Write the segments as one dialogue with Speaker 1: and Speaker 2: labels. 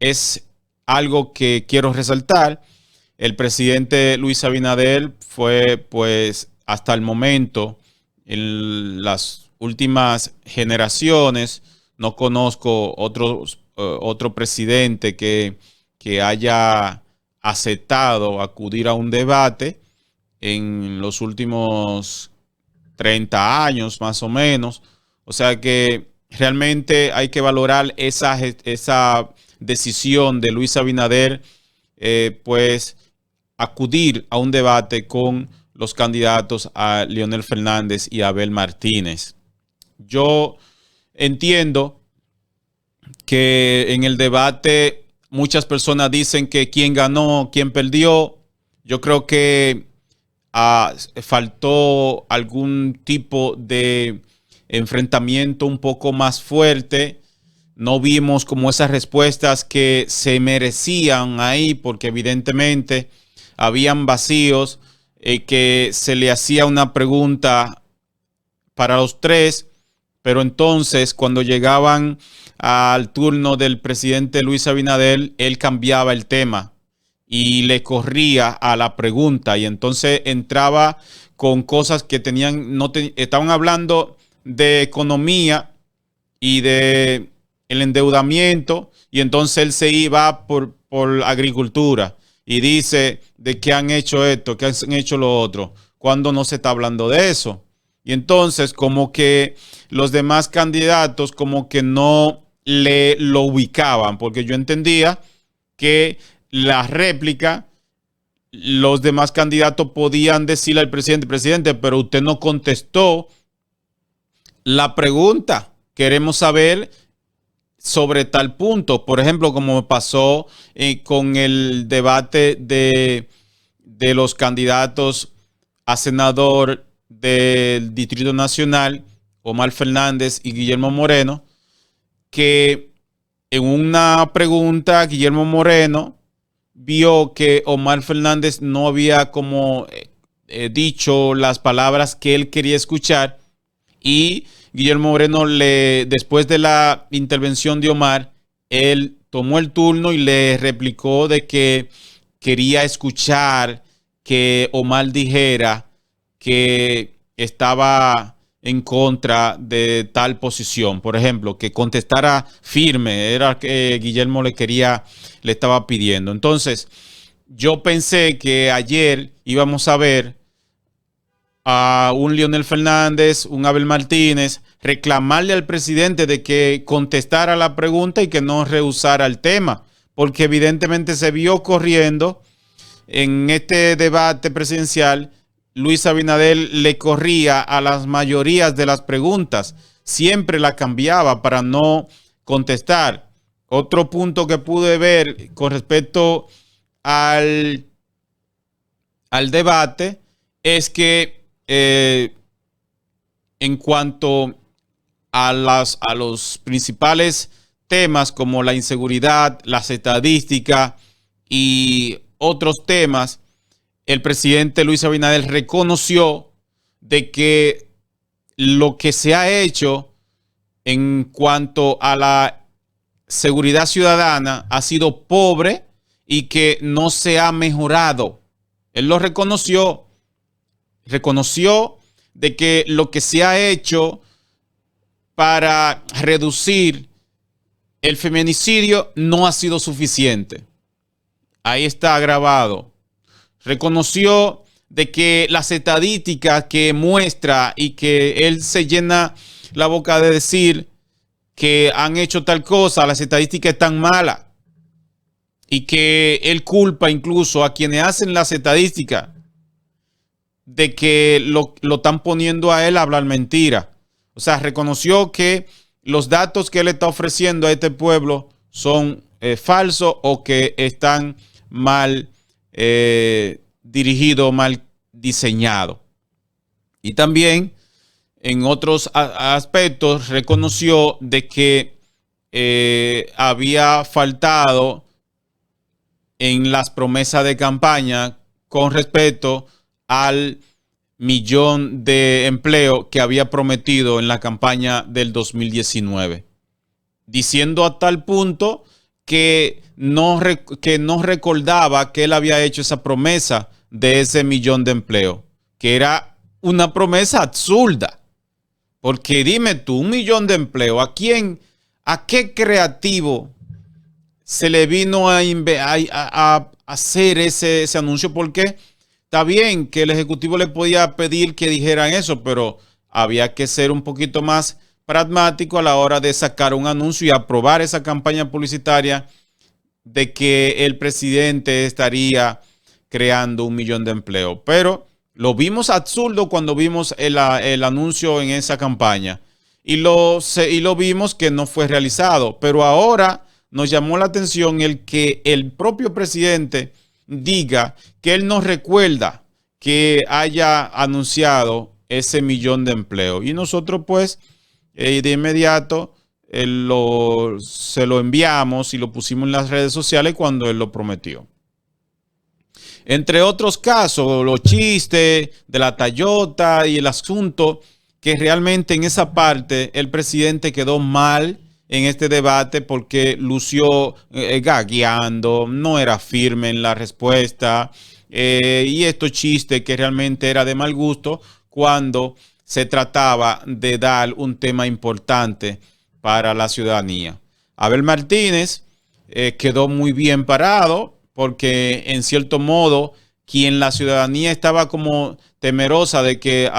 Speaker 1: es algo que quiero resaltar. El presidente Luis Abinader fue, pues, hasta el momento, en las últimas generaciones, no conozco otro presidente que haya aceptado acudir a un debate en los últimos 30 años, más o menos. O sea que realmente hay que valorar esa decisión de Luis Abinader, pues acudir a un debate con los candidatos a Leonel Fernández y Abel Martínez. Yo entiendo que en el debate muchas personas dicen que quién ganó, quién perdió. Yo creo que faltó algún tipo de enfrentamiento un poco más fuerte. No vimos como esas respuestas que se merecían ahí, porque evidentemente habían vacíos, que se le hacía una pregunta para los tres, pero entonces cuando llegaban al turno del presidente Luis Abinader, él cambiaba el tema y le corría a la pregunta, y entonces entraba con cosas que estaban hablando de economía y de el endeudamiento, y entonces él se iba por agricultura y dice de qué han hecho esto, qué han hecho lo otro, cuando no se está hablando de eso. Y entonces como que los demás candidatos como que no lo ubicaban, porque yo entendía que la réplica, los demás candidatos podían decirle al presidente, pero usted no contestó la pregunta. Queremos saber sobre tal punto. Por ejemplo, como pasó con el debate de los candidatos a senador del Distrito Nacional, Omar Fernández y Guillermo Moreno, que en una pregunta Guillermo Moreno vio que Omar Fernández no había como dicho las palabras que él quería escuchar, y Guillermo Moreno, después de la intervención de Omar, él tomó el turno y le replicó de que quería escuchar que Omar dijera que estaba en contra de tal posición. Por ejemplo, que contestara firme, era que Guillermo le estaba pidiendo. Entonces, yo pensé que ayer íbamos a ver a un Leonel Fernández, un Abel Martínez, reclamarle al presidente de que contestara la pregunta y que no rehusara el tema, porque evidentemente se vio corriendo en este debate presidencial. Luis Abinader le corría a las mayorías de las preguntas, siempre la cambiaba para no contestar. Otro punto que pude ver con respecto al debate es que en cuanto a los principales temas como la inseguridad, las estadísticas y otros temas, el presidente Luis Abinader reconoció de que lo que se ha hecho en cuanto a la seguridad ciudadana ha sido pobre y que no se ha mejorado. Él lo reconoció de que lo que se ha hecho para reducir el feminicidio no ha sido suficiente. Ahí está grabado. Reconoció de que las estadísticas que muestra y que él se llena la boca de decir que han hecho tal cosa, las estadísticas están malas, y que él culpa incluso a quienes hacen las estadísticas de que lo están poniendo a él a hablar mentira. O sea, reconoció que los datos que él está ofreciendo a este pueblo son falsos o que están mal dirigidos, mal diseñados. Y también en otros aspectos reconoció de que había faltado en las promesas de campaña con respecto al 1.000.000 de empleo que había prometido en la campaña del 2019, diciendo a tal punto que no recordaba que él había hecho esa promesa de ese 1.000.000 de empleo, que era una promesa absurda. Porque dime tú, 1.000.000 de empleo, a qué creativo se le vino a hacer ese anuncio? Porque está bien que el Ejecutivo le podía pedir que dijeran eso, pero había que ser un poquito más pragmático a la hora de sacar un anuncio y aprobar esa campaña publicitaria de que el presidente estaría creando 1.000.000 de empleo. Pero lo vimos absurdo cuando vimos el anuncio en esa campaña y lo vimos que no fue realizado. Pero ahora nos llamó la atención el que el propio presidente diga que él no recuerda que haya anunciado ese 1.000.000 de empleo. Y nosotros pues de inmediato se lo enviamos y lo pusimos en las redes sociales cuando él lo prometió. Entre otros casos, los chistes de la Toyota y el asunto que realmente en esa parte el presidente quedó mal en este debate porque lució gagueando, no era firme en la respuesta y estos chistes que realmente era de mal gusto cuando se trataba de dar un tema importante para la ciudadanía. Abel Martínez quedó muy bien parado porque en cierto modo quien la ciudadanía estaba como temerosa de que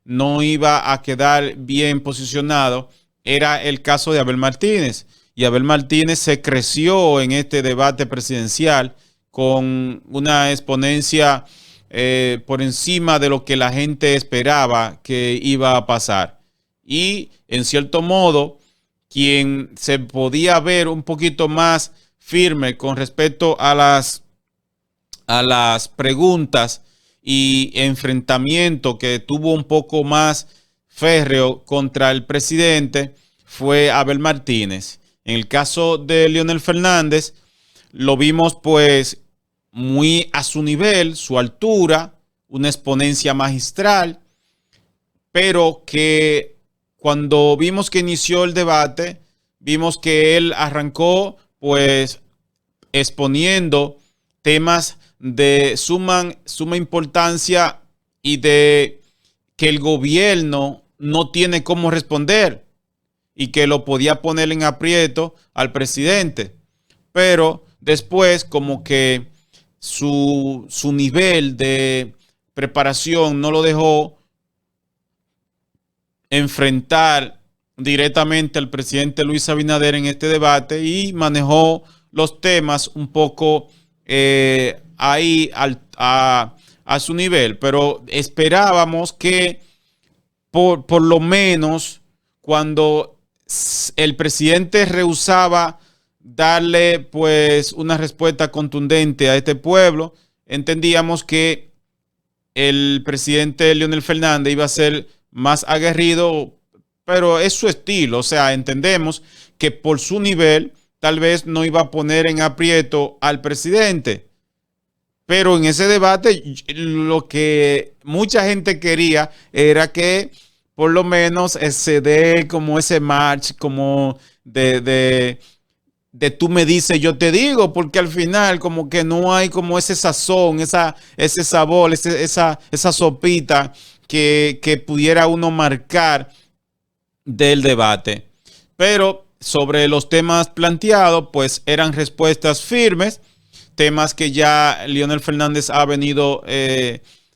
Speaker 1: no iba a quedar bien posicionado era el caso de Abel Martínez. Y Abel Martínez se creció en este debate presidencial con una exponencia por encima de lo que la gente esperaba que iba a pasar. Y en cierto modo, quien se podía ver un poquito más firme con respecto a las preguntas y enfrentamiento que tuvo un poco más férreo contra el presidente fue Abel Martínez. En el caso de Leonel Fernández, lo vimos pues muy a su nivel, su altura, una exponencia magistral, pero que cuando vimos que inició el debate, vimos que él arrancó pues exponiendo temas de suma importancia y de que el gobierno no tiene cómo responder y que lo podía poner en aprieto al presidente. Pero después como que su nivel de preparación no lo dejó enfrentar directamente al presidente Luis Abinader en este debate y manejó los temas un poco ahí a su nivel. Pero esperábamos que por lo menos cuando el presidente rehusaba darle pues una respuesta contundente a este pueblo, entendíamos que el presidente Leonel Fernández iba a ser más aguerrido, pero es su estilo. O sea, entendemos que por su nivel tal vez no iba a poner en aprieto al presidente. Pero en ese debate lo que mucha gente quería era que por lo menos se dé como ese match como de tú me dices, yo te digo, porque al final como que no hay como ese sazón, ese sabor, esa sopita que pudiera uno marcar del debate. Pero sobre los temas planteados, pues eran respuestas firmes, temas que ya Leonel Fernández ha venido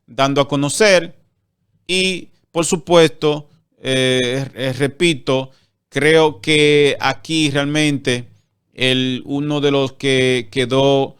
Speaker 1: dando a conocer y por supuesto, repito, creo que aquí realmente uno de los que quedó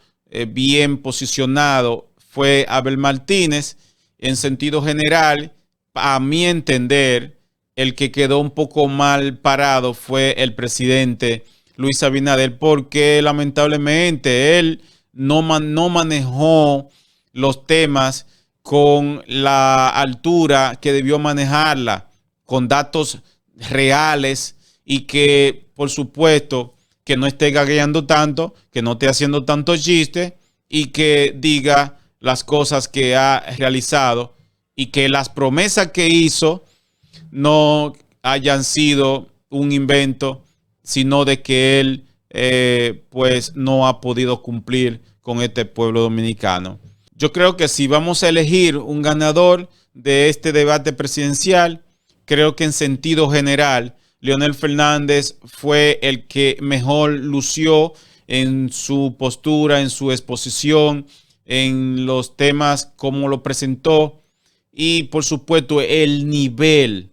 Speaker 1: bien posicionado fue Abel Martínez. En sentido general, a mi entender, el que quedó un poco mal parado fue el presidente Luis Abinader, porque lamentablemente él no manejó los temas con la altura que debió manejarla, con datos reales y que, por supuesto, que no esté gagueando tanto, que no esté haciendo tantos chistes y que diga las cosas que ha realizado y que las promesas que hizo no hayan sido un invento, sino de que él pues no ha podido cumplir con este pueblo dominicano. Yo creo que si vamos a elegir un ganador de este debate presidencial, creo que en sentido general, Leonel Fernández fue el que mejor lució en su postura, en su exposición, en los temas como lo presentó y por supuesto el nivel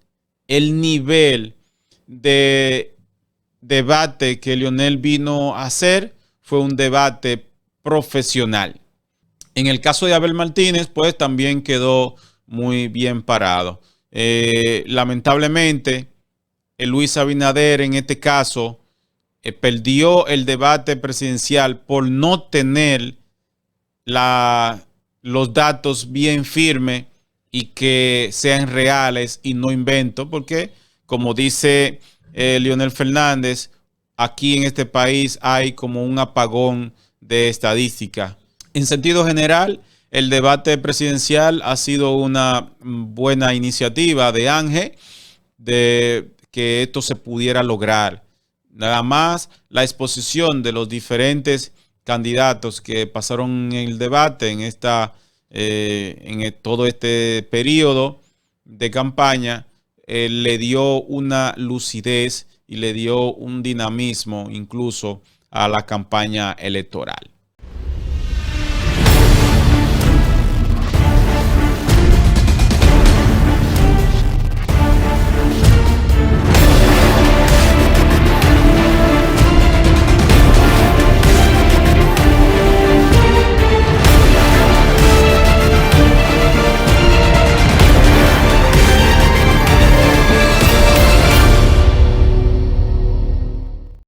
Speaker 1: de debate que Leonel vino a hacer fue un debate profesional. En el caso de Abel Martínez, pues también quedó muy bien parado. Lamentablemente, Luis Abinader en este caso perdió el debate presidencial por no tener los datos bien firmes y que sean reales y no invento, porque como dice Leonel Fernández, aquí en este país hay como un apagón de estadística. En sentido general, el debate presidencial ha sido una buena iniciativa de Ángel de que esto se pudiera lograr. Nada más la exposición de los diferentes candidatos que pasaron en el debate en todo este periodo de campaña le dio una lucidez y le dio un dinamismo incluso a la campaña electoral.